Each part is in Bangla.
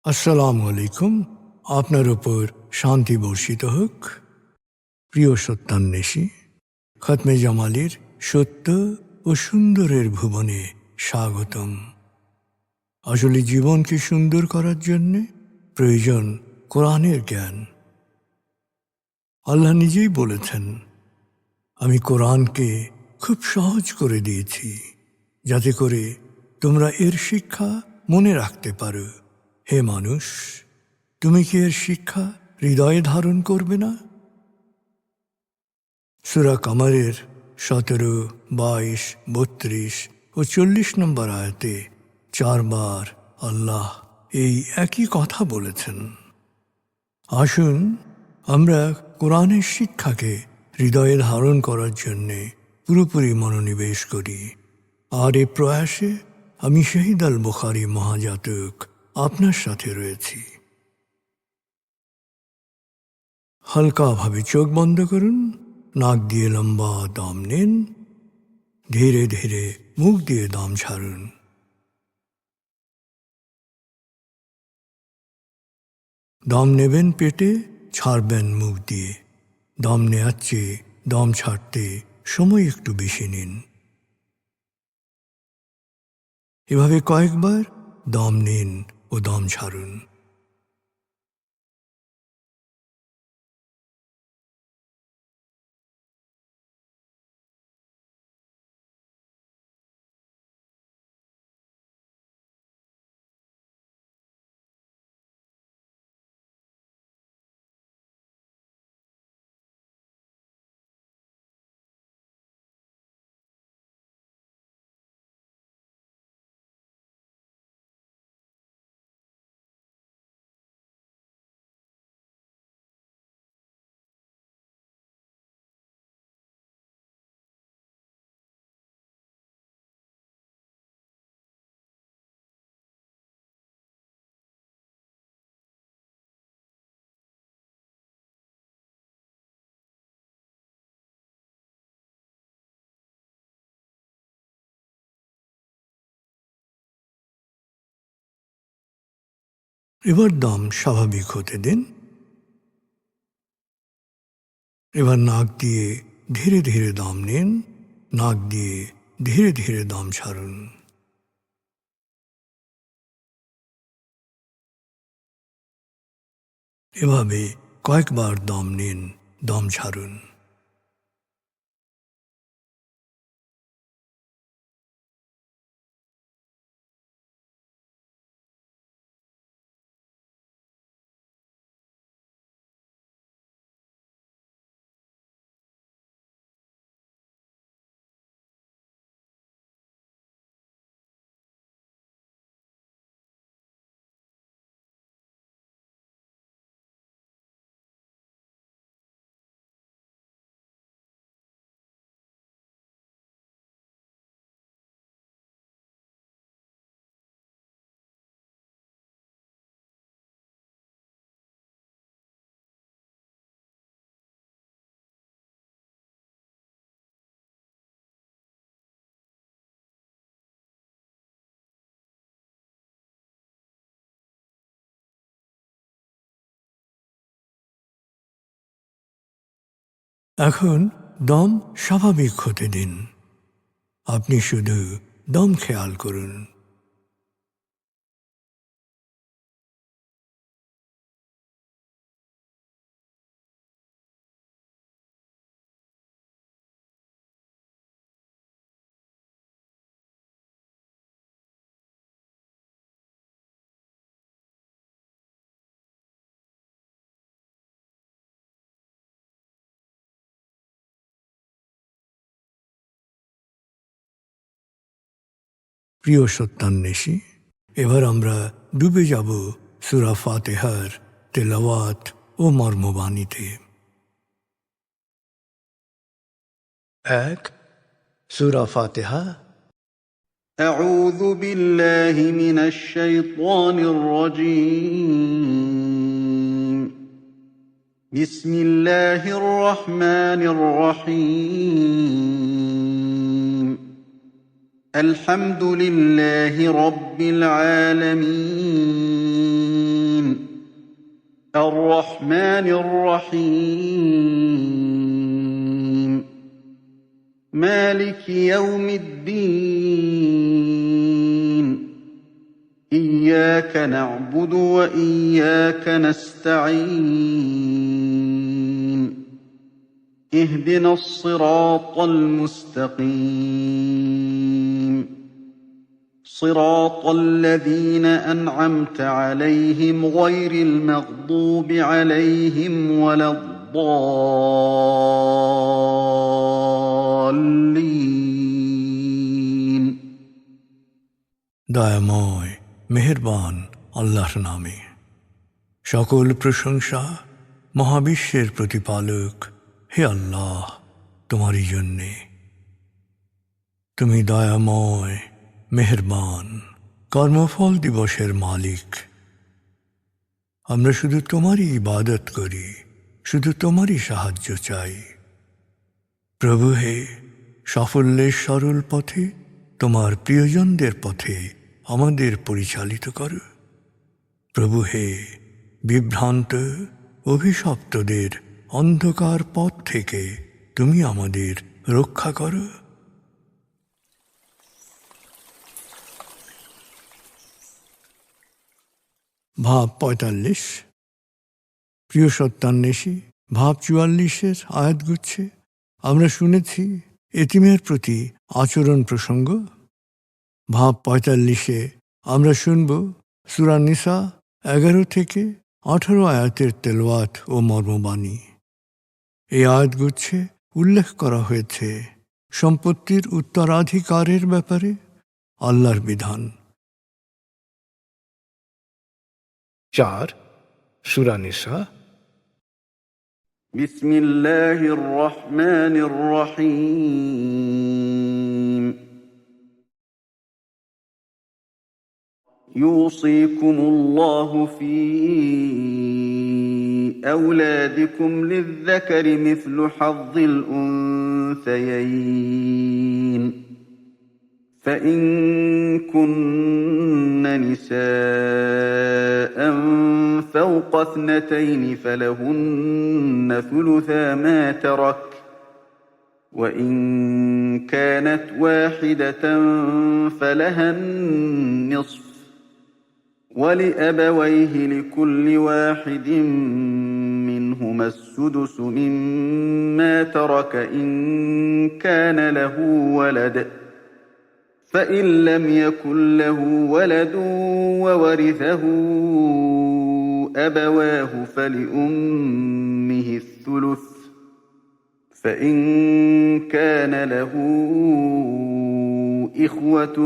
আসসালামু আলাইকুম। আপনার উপর শান্তি বর্ষিত হোক। প্রিয় সত্যান্বেষী, খতমে জামালির সত্য ও সুন্দরের ভুবনে স্বাগতম। আসলে জীবনকে সুন্দর করার জন্য প্রয়োজন কোরআনের জ্ঞান। আল্লাহ নিজেই বলেছেন, আমি কোরআনকে খুব সহজ করে দিয়েছি যাতে করে তোমরা এর শিক্ষা মনে রাখতে পারো। হে মানুষ, তুমি কি এর শিক্ষা হৃদয়ে ধারণ করবে না? সূরা কামারের 17, 22, 32 ও 40 নম্বর আয়াতে 4 বার আল্লাহ এই একই কথা বলেছেন। আসুন আমরা কোরআনের শিক্ষাকে হৃদয়ে ধারণ করার জন্যে পুরোপুরি মনোনিবেশ করি। আর এ প্রয়াসে আমি শহীদ আল বুখারী মহাজাতক আপনার সাথে রয়েছি। হালকাভাবে চোখ বন্ধ করুন, নাক দিয়ে লম্বা দম নিন, ধীরে ধীরে মুখ দিয়ে দম ছাড়ুন। দম নেবেন পেটে, ছাড়বেন মুখ দিয়ে। দম নেওয়ার চেয়ে দম ছাড়তে সময় একটু বেশি নিন। এভাবে কয়েকবার দম নিন ও দম ছাড়ুন। এবার দম স্বাভাবিক হতে দিন। এবার নাক দিয়ে ধীরে ধীরে দম নিন, নাক দিয়ে ধীরে ধীরে দম ছাড়ুন। এভাবে কয়েকবার দম নিন, দম ছাড়ুন। এখন দম স্বাভাবিক হতে দিন। আপনি শুধু দম খেয়াল করুন। প্রিয় সত্যান্বেষী, এবার আমরা ডুবে যাব সূরা ফাতিহার তেলাওয়াত ও মর্মবাণীতে। 1, সূরা ফাতিহা। أعوذ بالله من الشيطان الرجيم. بسم الله الرحمن الرحيم. الحمد لله رب العالمين. الرحمن الرحيم مالك يوم الدين إياك نعبد وإياك نستعين اهدنا الصراط المستقيم صراط الذين أنعمت عليهم غير المغضوب عليهم ولا الضالين দয়াময় মেহেরবান আল্লাহর নামে সকল প্রশংসা মহাবিশ্বের প্রতিপালক হে আল্লাহ তোমারই জন্যে। তুমি দয়াময় মেহেরবান কর্মফল দিবসের মালিক। আমরা শুধু তোমারই ইবাদত করি, শুধু তোমারই সাহায্য চাই। প্রভু হে, সাফল্যের সরল পথে তোমার প্রিয়জনদের পথে আমাদের পরিচালিত করো। প্রভু হে, বিভ্রান্ত অভিশপ্তদের অন্ধকার পথ থেকে তুমি আমাদের রক্ষা করো। ভাব ৪৫। প্রিয় সত্যান্বেষী, ভাব ৪৪-এর আয়াতগুচ্ছে আমরা শুনেছি এতিমের প্রতি আচরণ প্রসঙ্গ। ভাব ৪৫-এ আমরা শুনব সূরা নিসা ১১ থেকে ১৮ আয়াতের তেলাওয়াত ও মর্মবাণী। এই আয়াতগুচ্ছে উল্লেখ করা হয়েছে সম্পত্তির উত্তরাধিকারের ব্যাপারে আল্লাহর বিধান। ৪ সূরা নিসা। بسم الله الرحمن الرحيم يوصيكم الله في أولادكم للذكر مثل حظ الأنثيين فإن كن نساء فوق 2 فلهن ثلثا ما ترك وإن كانت واحدة فلها النصف ولأبويه لكل واحد منهما السدس مما ترك إن كان له ولد فإن لم يكن له ولد وورثه أبواه فلأمه الثلث فإن كان له إخوة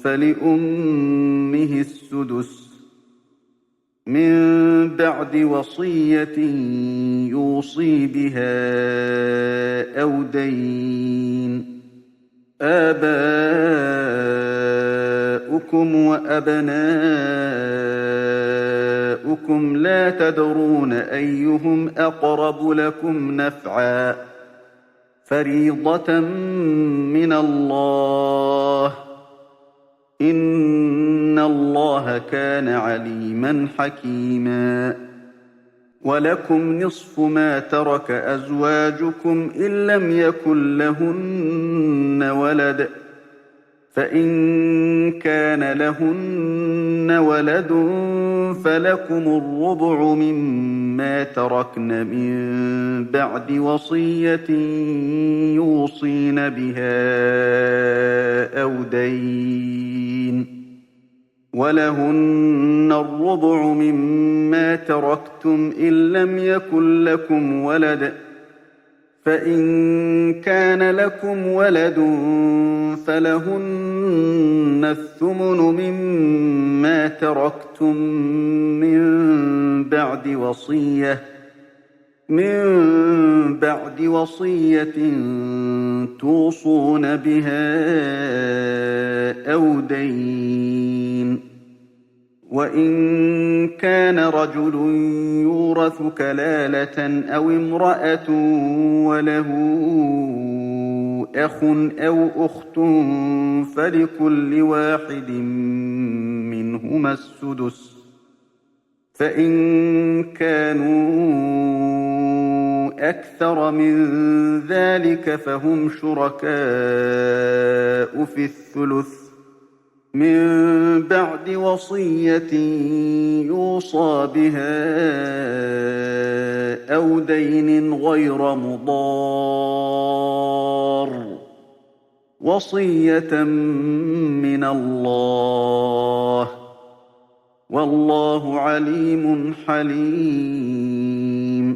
فلأمه السدس من بعد وصية يوصي بها أو دين آباؤكم وأبناؤكم لا تدرون أيهم أقرب لكم نفعا فريضة من الله إن الله كان عليما حكيما ولكم نصف ما ترك أزواجكم إن لم يكن لهن ولد فإن كان لهن ولد فلكم الربع مما تركن من بعد وصية يوصين بها أو دين ولهن الربع مما تركتم إن لم يكن لكم ولد فإن كان لكم ولد فلهن الثمن مما تركتم من بعد وصية توصون بها أو دين وإن كان رجل يورث كلالة أو امرأة وله أخ أو أخت فلكل واحد منهما السدس فإن كانوا أكثر من ذلك فهم شركاء في الثلث من بعد وصية يوصى بها أو دين غير مضار وصية من الله والله عليم حليم.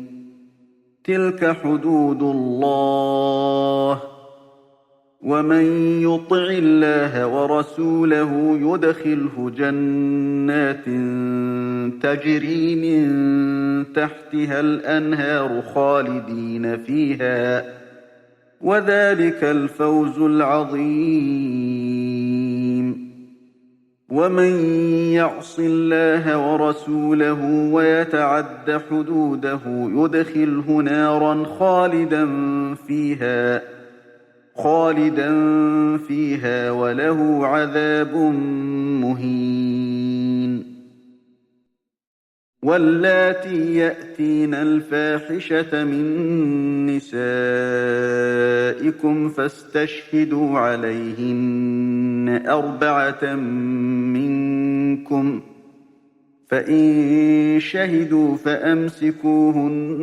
تلك حدود الله ومن يطع الله ورسوله يدخله جنات تجري من تحتها الأنهار خالدين فيها وذلك الفوز العظيم. ومن يعص الله ورسوله ويتعد حدوده يدخله نارا خالدا فيها وله عذاب مهين. واللاتي يأتين الفاحشة من نسائكم فاستشهدوا عليهن 4 منكم فإن شهدوا فأمسكوهن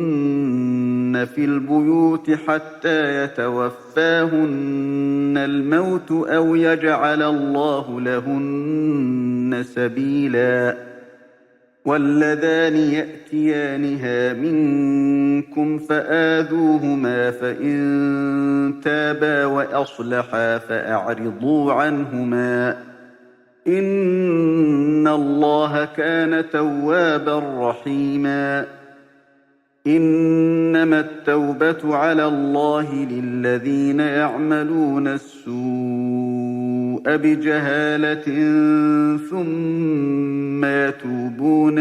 في البيوت حتى يتوفاهن الموت أو يجعل الله لهن سبيلا. واللذان يأتيانها منكم فآذوهما فإن تابا وأصلحا فأعرضوا عنهما إن الله كان توابا رحيما. إنما التوبة على الله للذين يعملون السوء بجهالة ثم يتوبون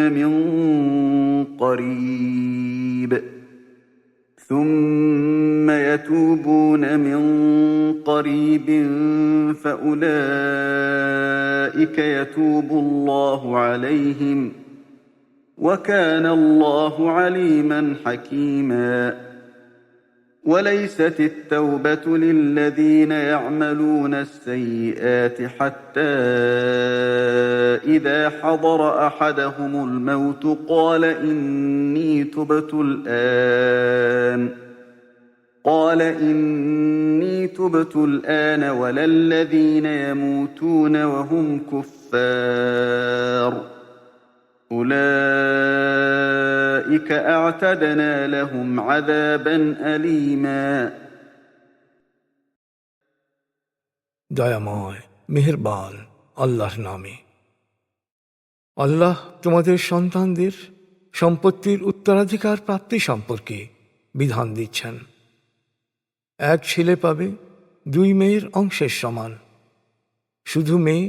من قريب فأولئك يتوب الله عليهم وكان الله عليما حكيما. وليست التوبة للذين يعملون السيئات حتى إذا حضر أحدهم الموت قال إني تبت الآن ولا الذين يموتون وهم كفار أولئك أعتدنا لهم عذابا أليما. দয়াময় মেহেরবান আল্লাহর নামে। আল্লাহ তোমাদের সন্তানদের সম্পত্তির উত্তরাধিকার প্রাপ্তি সম্পর্কে বিধান দিচ্ছেন। এক ছেলে পাবে 2 মেয়ের অংশের সমান। শুধু মেয়ে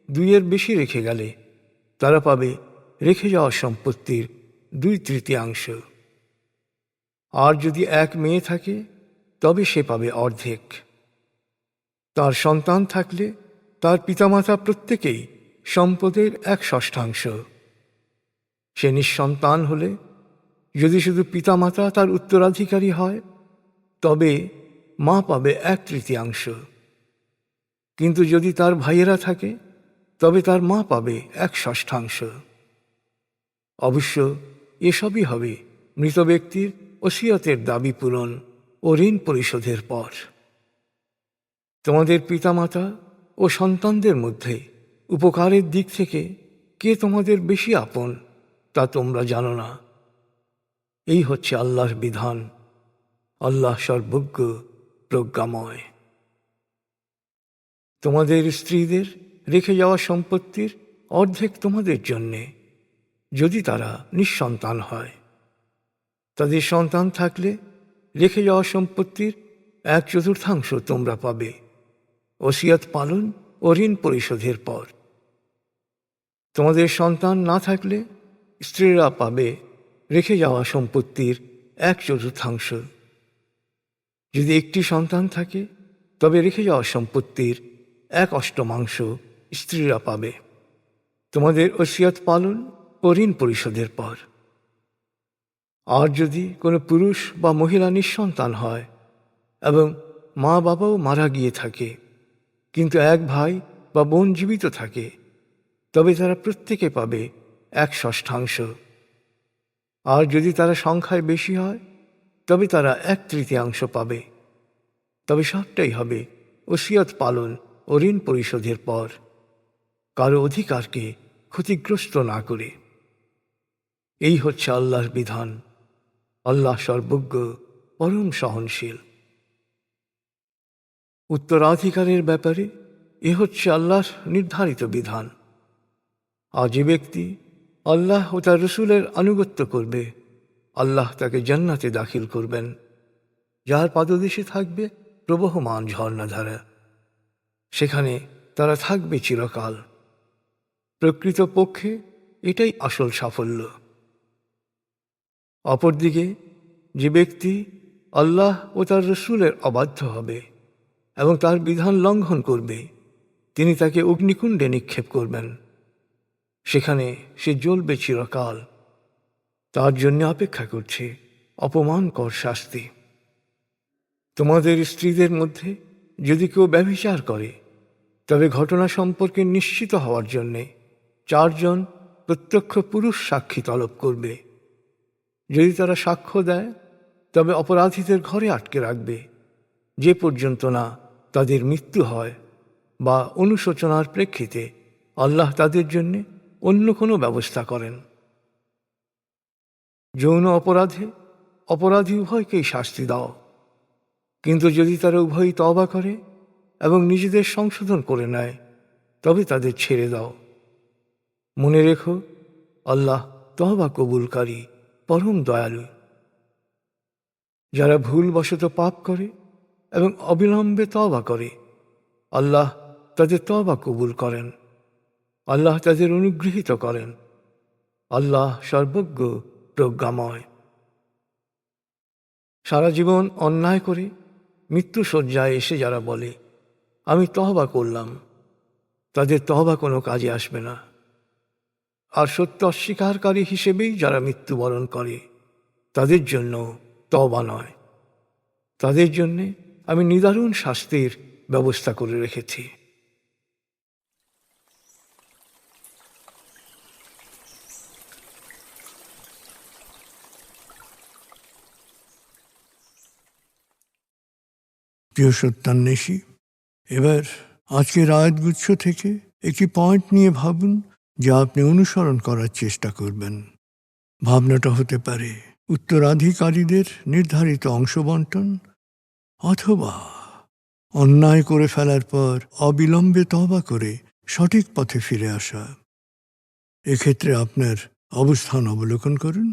2-এর বেশি রেখে গেলে তারা পাবে রেখে যাওয়া সম্পত্তির 2/3 আর যদি এক মেয়ে থাকে তবে সে পাবে অর্ধেক। তার সন্তান থাকলে তার পিতামাতা প্রত্যেকেই সম্পদের 1/6। সে নিঃসন্তান হলে যদি শুধু পিতামাতা তার উত্তরাধিকারী হয় তবে মা পাবে 1/3। কিন্তু যদি তার ভাইয়েরা থাকে তবে তার মা পাবে 1/6। অবশ্য এসবই হবে মৃত ব্যক্তির ওসিয়তের দাবি পূরণ ও ঋণ পরিশোধের পর। তোমাদের পিতামাতা ও সন্তানদের মধ্যে উপকারের দিক থেকে কে তোমাদের বেশি আপন তা তোমরা জানো না। এই হচ্ছে আল্লাহর বিধান। আল্লাহ সর্বজ্ঞ প্রজ্ঞাময়। তোমাদের স্ত্রীদের রেখে যাওয়া সম্পত্তির অর্ধেক তোমাদের জন্যে যদি তারা নিঃসন্তান হয়। তাদের সন্তান থাকলে রেখে যাওয়া সম্পত্তির 1/4 তোমরা পাবে ওসিয়ত পালন ও ঋণ পরিশোধের পর। তোমাদের সন্তান না থাকলে স্ত্রীরা পাবে রেখে যাওয়া সম্পত্তির 1/4। যদি একটি সন্তান থাকে তবে রেখে যাওয়া সম্পত্তির 1/8 স্ত্রীরা পাবে। তোমাদের ওসিয়ত পালন ও ও ঋণ পরিশোধের পর। আর যদি কোনো পুরুষ বা মহিলা নিঃসন্তান হয় এবং মা বাবাও মারা গিয়ে থাকে, কিন্তু এক ভাই বা বোন জীবিত থাকে, তবে তারা প্রত্যেকে পাবে 1/6। আর যদি তারা সংখ্যায় বেশি হয়, তবে তারা 1/3 পাবে। তবে সবটাই হবে ওসিয়ত পালন ও ঋণ পরিশোধের পর, কারো অধিকারকে ক্ষতিগ্রস্ত না করে। এই হচ্ছে আল্লাহর বিধান। আল্লাহ সর্বজ্ঞ, পরম সহনশীল। উত্তরাধিকারের ব্যাপারে এ হচ্ছে আল্লাহর নির্ধারিত বিধান। আর যে ব্যক্তি আল্লাহ ও তার রসুলের আনুগত্য করবে, আল্লাহ তাকে জান্নাতে দাখিল করবেন, যার পাদদেশে থাকবে প্রবহমান ঝর্ণাধারা। সেখানে তারা থাকবে চিরকাল। প্রকৃতপক্ষে এটাই আসল সাফল্য। অপরদিকে যে ব্যক্তি আল্লাহ ও তার রসুলের অবাধ্য হবে এবং তার বিধান লঙ্ঘন করবে, তিনি তাকে অগ্নিকুণ্ডে নিক্ষেপ করবেন। সেখানে সে জ্বলবে চিরকাল। তার জন্য অপেক্ষা করছে অপমানকর শাস্তি। তোমাদের স্ত্রীদের মধ্যে যদি কেউ ব্যভিচার করে, তবে ঘটনা সম্পর্কে নিশ্চিত হওয়ার জন্যে 4 জন প্রত্যক্ষ পুরুষ সাক্ষী তলব করবে। যদি তারা সাক্ষ্য দেয়, তবে অপরাধীদের ঘরে আটকে রাখবে, যে পর্যন্ত না তাদের মৃত্যু হয় বা অনুশোচনার প্রেক্ষিতে আল্লাহ তাদের জন্য অন্য কোনো ব্যবস্থা করেন। যৌন অপরাধে অপরাধী উভয়কেই শাস্তি দাও, কিন্তু যদি তারা উভয়ই তওবা করে এবং নিজেদের সংশোধন করে নেয়, তবে তাদের ছেড়ে দাও। মনে রেখো, আল্লাহ তওবা কবুলকারী, পরম দয়ালু। যারা ভুলবশত পাপ করে এবং অবিলম্বে তওবা করে, আল্লাহ তাদের তওবা কবুল করেন। আল্লাহ তাদের অনুগৃহীত করেন। আল্লাহ সর্বজ্ঞ, প্রজ্ঞাময়। সারা জীবন অন্যায় করে মৃত্যুশয্যায় এসে যারা বলে আমি তওবা করলাম, তাদের তওবা কোনো কাজে আসবে না। আর সত্য অস্বীকারী হিসেবেই যারা মৃত্যুবরণ করে, তাদের জন্য তওবা নয়। তাদের জন্যে আমি নিদারুণ শাস্তির ব্যবস্থা করে রেখেছি। প্রিয় সত্যান্বেষী, এবার আজকের আয়াতগুচ্ছ থেকে একটি পয়েন্ট নিয়ে ভাবুন, যা আপনি অনুসরণ করার চেষ্টা করবেন। ভাবনাটা হতে পারে উত্তরাধিকারীদের নির্ধারিত অংশ বন্টন, অথবা অন্যায় করে ফেলার পর অবিলম্বে তওবা করে সঠিক পথে ফিরে আসা। এক্ষেত্রে আপনার অবস্থান অবলোকন করুন।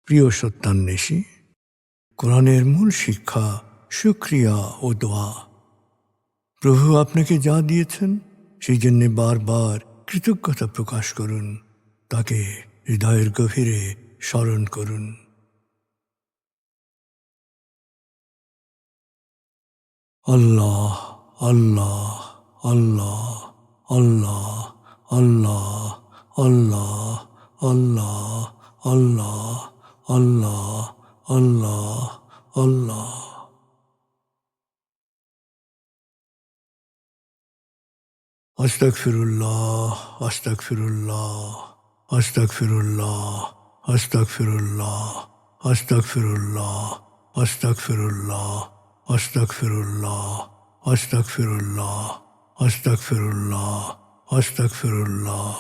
প্রিয় সত্যান্বেষী, কোরআনের মূল শিক্ষা শুকরিয়া ও দোয়া। প্রভু আপনাকে যা দিয়েছেন সেই জন্যে বারবার কৃতজ্ঞতা প্রকাশ করুন, তাকে হৃদয়ের গভীরে স্মরণ করুন। আল্লাহ আল্লাহ আল্লাহ আল্লাহ আল্লাহ আল্লাহ আল্লাহ আল্লাহ আল্লাহ আল্লাহ আল্লাহ। আস্তাগফিরুল্লাহ আস্তাগফিরুল্লাহ আস্তাগফিরুল্লাহ আস্তাগফিরুল্লাহ আস্তাগফিরুল্লাহ আস্তাগফিরুল্লাহ আস্তাগফিরুল্লাহ আস্তাগফিরুল্লাহ আস্তাগফিরুল্লাহ আস্তাগফিরুল্লাহ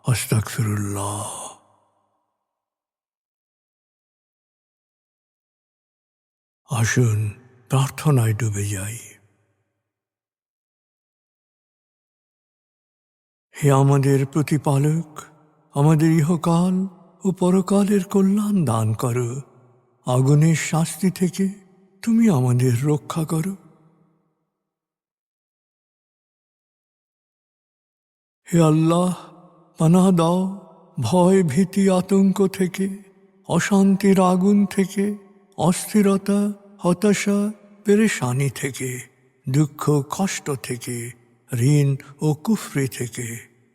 আস্তাগফিরুল্লাহ। আসুন প্রার্থনায় ডুবে যাই। হে আমাদের প্রতিপালক, আমাদের ইহকাল ও পরকালের কল্যাণ দান করো। আগুনের শাস্তি থেকে তুমি আমাদের রক্ষা করো। হে আল্লাহ, পানাহ দাও ভয় ভীতি আতঙ্ক থেকে, অশান্তির আগুন থেকে, অস্থিরতা হতাশা পেরেশানি থেকে, দুঃখ কষ্ট থেকে, ঋণ ও কুফরি থেকে,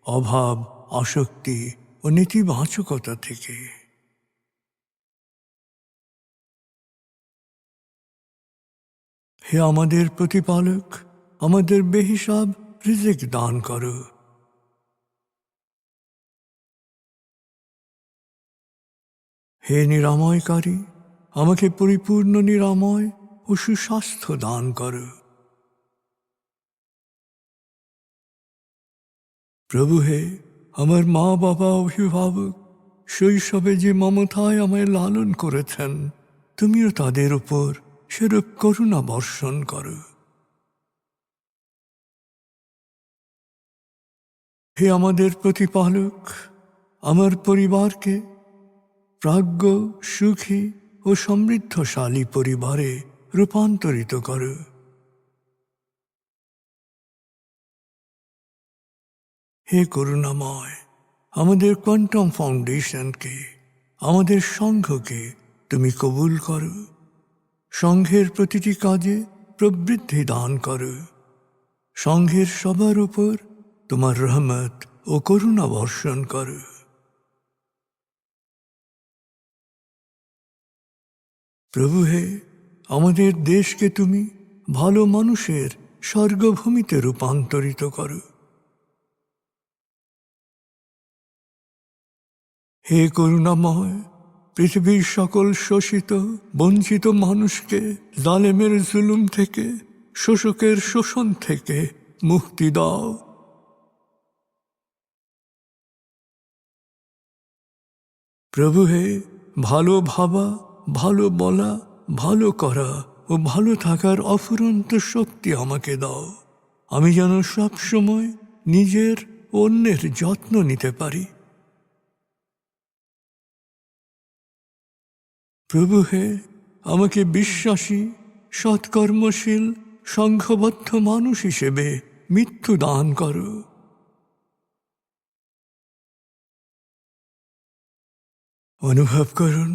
অভাব আসক্তি ও নেতিবাচকতা থেকে। হে আমাদের প্রতিপালক, আমাদের বেহিসাব রিজিক দান করো। হে নিরাময়কারী, আমাকে পরিপূর্ণ নিরাময় ও সুস্বাস্থ্য দান করো। প্রভু হে, আমার মা বাবা অভিভাবক শৈশবে যে মমতায় আমায় লালন করেছেন, তুমিও তাদের উপর সেরূপ করুণা বর্ষণ করো। হে আমাদের প্রতিপালক, আমার পরিবারকে প্রাজ্ঞ সুখী ও সমৃদ্ধশালী পরিবারে রূপান্তরিত করো। হে করুণাময়, আমাদের কোয়ান্টাম ফাউন্ডেশনকে, আমাদের সংঘকে তুমি কবুল করো। সংঘের প্রতিটি কাজে প্রবৃদ্ধি দান করো। সংঘের সবার উপর তোমার রহমত ও করুণা বর্ষণ করো। প্রভু হে, আমাদের দেশকে তুমি ভালো মানুষের স্বর্গভূমিতে রূপান্তরিত করো। হে করুণাময়, পৃথিবীর সকল শোষিত বঞ্চিত মানুষকে জালেমের জুলুম থেকে, শোষকের শোষণ থেকে মুক্তি দাও। প্রভু হে, ভালো ভাবা, ভালো বলা, ভালো করা ও ভালো থাকার অফুরন্ত শক্তি আমাকে দাও। আমি যেন সব সময় নিজের ও অন্যের যত্ন নিতে পারি। প্রভু হে, আমাকে বিশ্বাসী সৎকর্মশীল সংঘবদ্ধ মানুষ হিসেবে মৃত্যু দান করো। অনুভব করুন,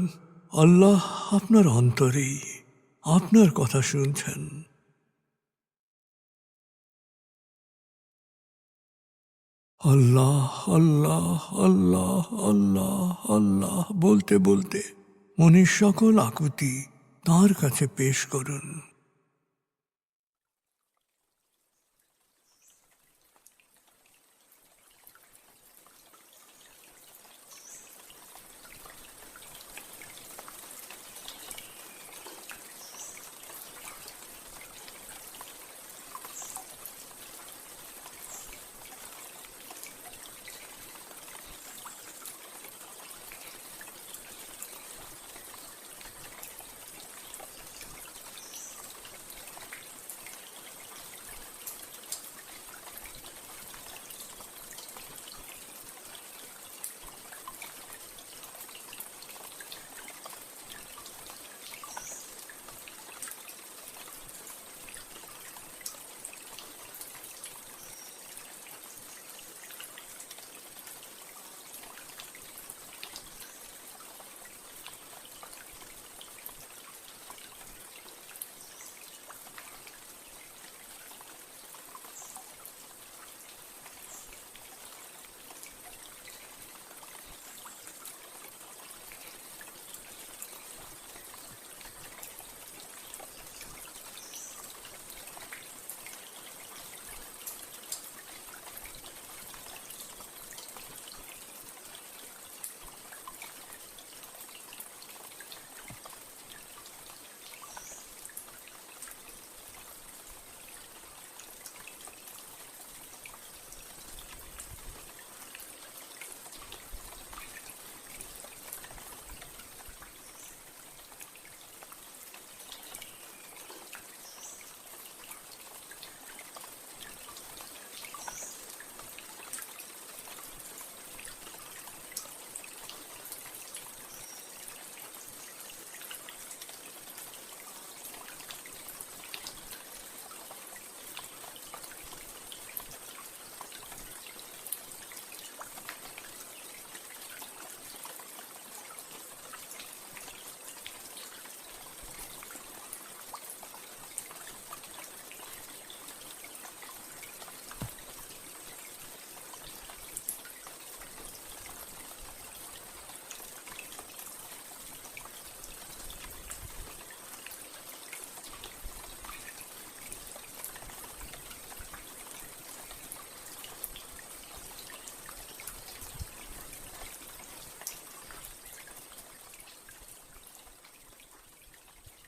আল্লাহ আপনার অন্তরেই আপনার কথা শুনছেন। আল্লাহ আল্লাহ আল্লাহ আল্লাহ আল্লাহ বলতে বলতে মনের সকল আকুতি তাঁর কাছে পেশ করুন।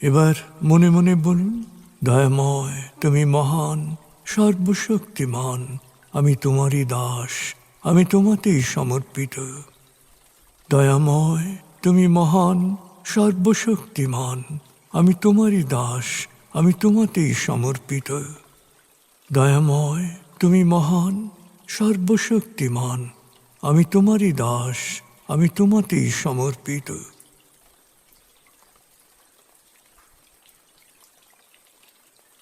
এবার মনে মনে বলুন, দয়াময় তুমি মহান, সর্বশক্তিমান, আমি তোমারই দাস, আমি তোমাতেই সমর্পিত। দয়াময় তুমি মহান, সর্বশক্তিমান, আমি তোমারই দাস, আমি তোমাতেই সমর্পিত। দয়াময় তুমি মহান, সর্বশক্তিমান, আমি তোমারই দাস, আমি তোমাতেই সমর্পিত।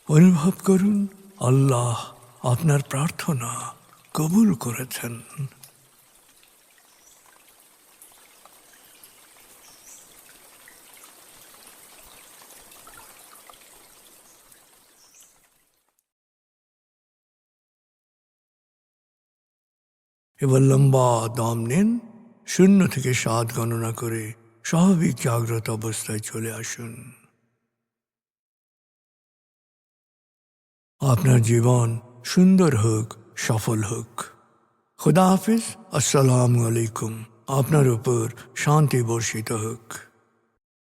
অনুভব করুন আল্লাহ আপনার প্রার্থনা কবুল করেছেন। এবার লম্বা দম নিন, 0 থেকে 7 গণনা করে স্বাভাবিক জাগ্রত অবস্থায় চলে আসুন। আপনার জীবন সুন্দর হোক, সফল হোক। খুদা হাফিজ। আসসালামু আলাইকুম। আপনার উপর শান্তি বর্ষিত হোক।